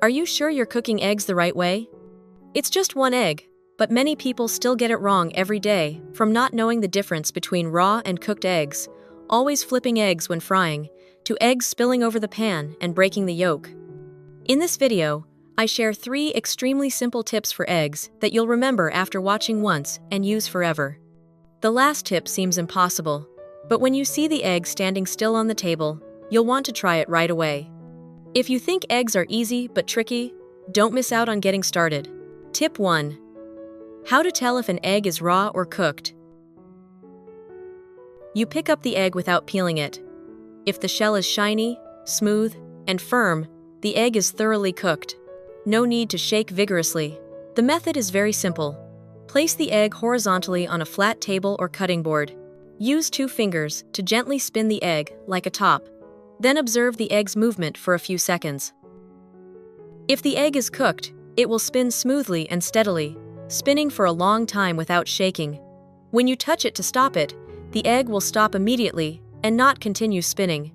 Are you sure you're cooking eggs the right way? It's just one egg, but many people still get it wrong every day, from not knowing the difference between raw and cooked eggs, always flipping eggs when frying, to eggs spilling over the pan and breaking the yolk. In this video, I share 3 extremely simple tips for eggs that you'll remember after watching once and use forever. The last tip seems impossible, but when you see the egg standing still on the table, you'll want to try it right away. If you think eggs are easy but tricky, don't miss out on getting started. Tip 1. How to tell if an egg is raw or cooked. You pick up the egg without peeling it. If the shell is shiny, smooth, and firm, the egg is thoroughly cooked. No need to shake vigorously. The method is very simple. Place the egg horizontally on a flat table or cutting board. Use 2 fingers to gently spin the egg like a top. Then observe the egg's movement for a few seconds. If the egg is cooked, it will spin smoothly and steadily, spinning for a long time without shaking. When you touch it to stop it, the egg will stop immediately and not continue spinning.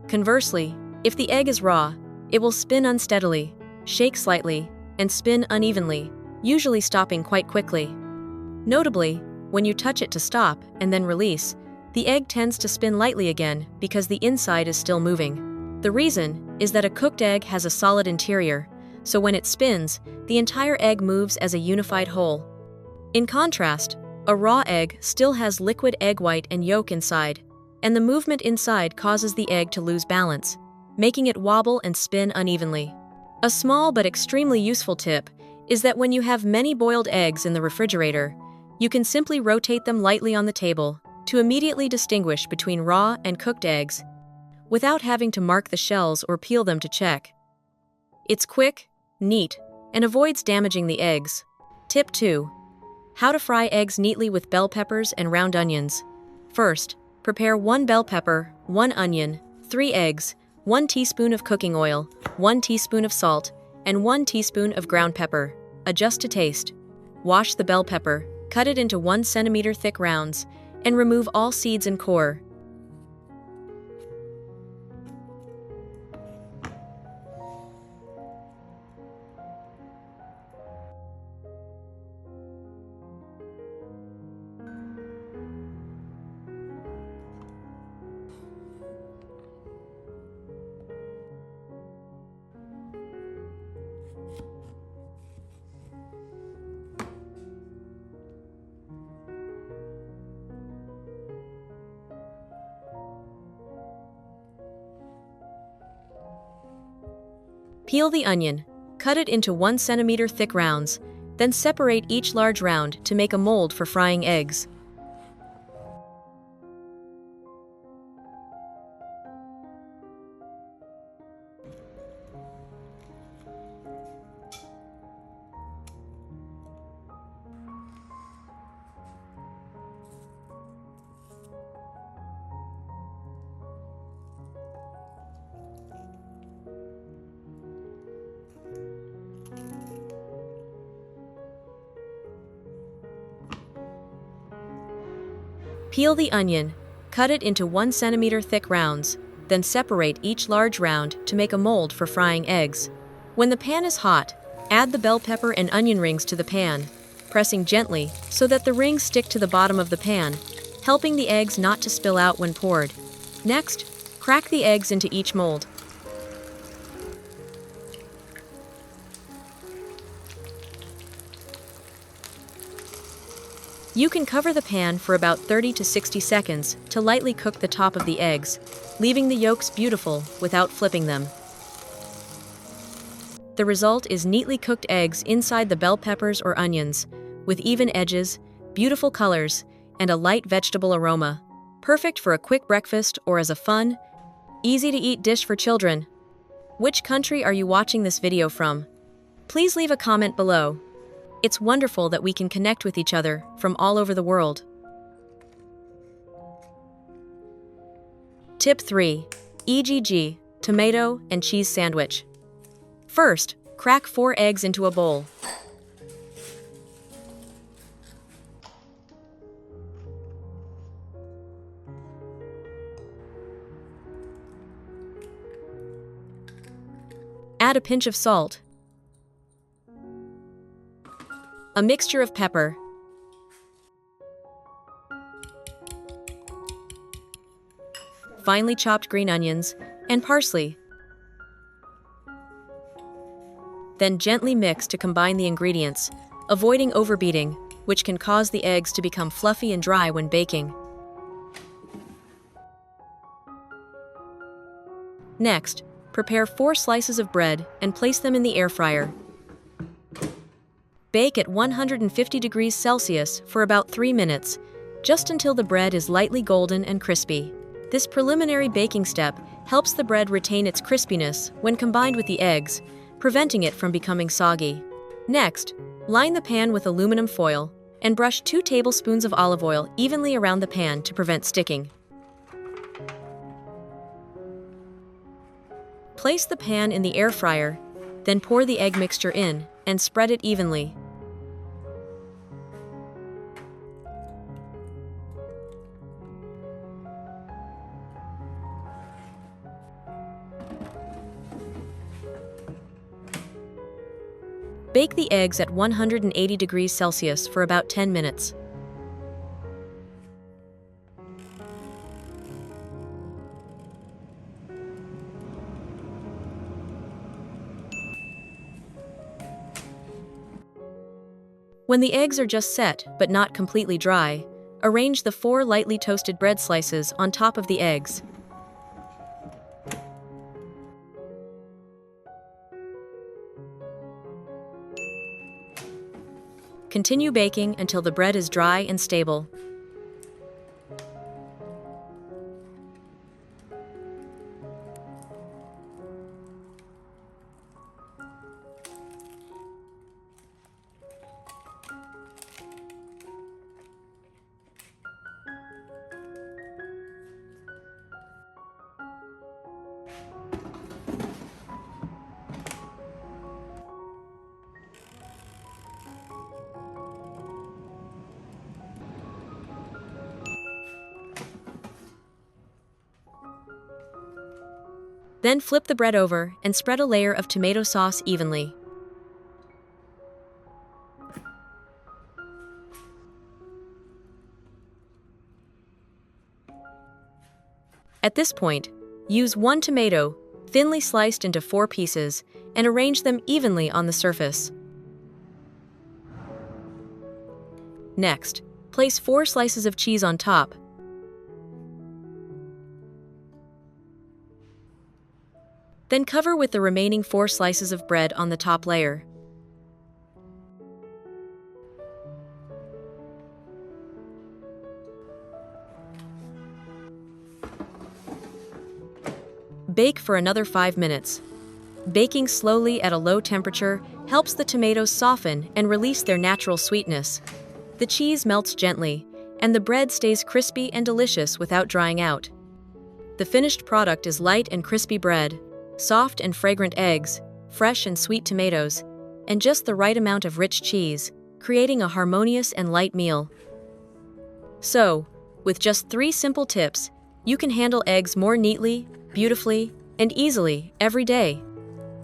Conversely, if the egg is raw, it will spin unsteadily, shake slightly, and spin unevenly, usually stopping quite quickly. Notably, when you touch it to stop and then release, the egg tends to spin lightly again because the inside is still moving. The reason is that a cooked egg has a solid interior, so when it spins, the entire egg moves as a unified whole. In contrast, a raw egg still has liquid egg white and yolk inside, and the movement inside causes the egg to lose balance, making it wobble and spin unevenly. A small but extremely useful tip is that when you have many boiled eggs in the refrigerator, you can simply rotate them lightly on the table to immediately distinguish between raw and cooked eggs, without having to mark the shells or peel them to check. It's quick, neat, and avoids damaging the eggs. Tip 2. How to fry eggs neatly with bell peppers and round onions. First, prepare 1 bell pepper, 1 onion, 3 eggs, 1 teaspoon of cooking oil, 1 teaspoon of salt, and 1 teaspoon of ground pepper. Adjust to taste. Wash the bell pepper, cut it into 1 centimeter thick rounds, and remove all seeds and core. Peel the onion, cut it into 1 centimeter thick rounds, then separate each large round to make a mold for frying eggs. Peel the onion, cut it into 1 centimeter thick rounds, then separate each large round to make a mold for frying eggs. When the pan is hot, add the bell pepper and onion rings to the pan, pressing gently so that the rings stick to the bottom of the pan, helping the eggs not to spill out when poured. Next, crack the eggs into each mold. You can cover the pan for about 30 to 60 seconds to lightly cook the top of the eggs, leaving the yolks beautiful without flipping them. The result is neatly cooked eggs inside the bell peppers or onions, with even edges, beautiful colors, and a light vegetable aroma. Perfect for a quick breakfast or as a fun, easy-to-eat dish for children. Which country are you watching this video from? Please leave a comment below. It's wonderful that we can connect with each other from all over the world. Tip 3. EGG, tomato and cheese sandwich. First, crack 4 eggs into a bowl. Add a pinch of salt, a mixture of pepper, finely chopped green onions, and parsley. Then gently mix to combine the ingredients, avoiding overbeating, which can cause the eggs to become fluffy and dry when baking. Next, prepare 4 slices of bread and place them in the air fryer. Bake at 150 degrees Celsius for about 3 minutes, just until the bread is lightly golden and crispy. This preliminary baking step helps the bread retain its crispiness when combined with the eggs, preventing it from becoming soggy. Next, line the pan with aluminum foil and brush 2 tablespoons of olive oil evenly around the pan to prevent sticking. Place the pan in the air fryer, then pour the egg mixture in and spread it evenly. Bake the eggs at 180 degrees Celsius for about 10 minutes. When the eggs are just set but not completely dry, arrange the 4 lightly toasted bread slices on top of the eggs. Continue baking until the bread is dry and stable. Then flip the bread over and spread a layer of tomato sauce evenly. At this point, use 1 tomato, thinly sliced into 4 pieces, and arrange them evenly on the surface. Next, place 4 slices of cheese on top. Then cover with the remaining 4 slices of bread on the top layer. Bake for another 5 minutes. Baking slowly at a low temperature helps the tomatoes soften and release their natural sweetness. The cheese melts gently, and the bread stays crispy and delicious without drying out. The finished product is light and crispy bread, soft and fragrant eggs, fresh and sweet tomatoes, and just the right amount of rich cheese, creating a harmonious and light meal. So, with just 3 simple tips, you can handle eggs more neatly, beautifully, and easily every day.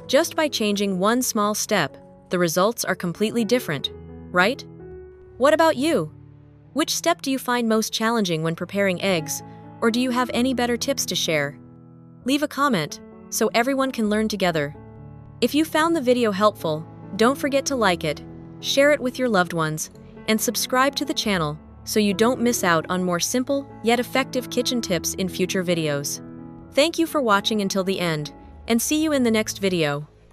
Just by changing one small step, the results are completely different, right? What about you? Which step do you find most challenging when preparing eggs, or do you have any better tips to share? Leave a comment so everyone can learn together. If you found the video helpful, don't forget to like it, share it with your loved ones, and subscribe to the channel so you don't miss out on more simple yet effective kitchen tips in future videos. Thank you for watching until the end, and see you in the next video.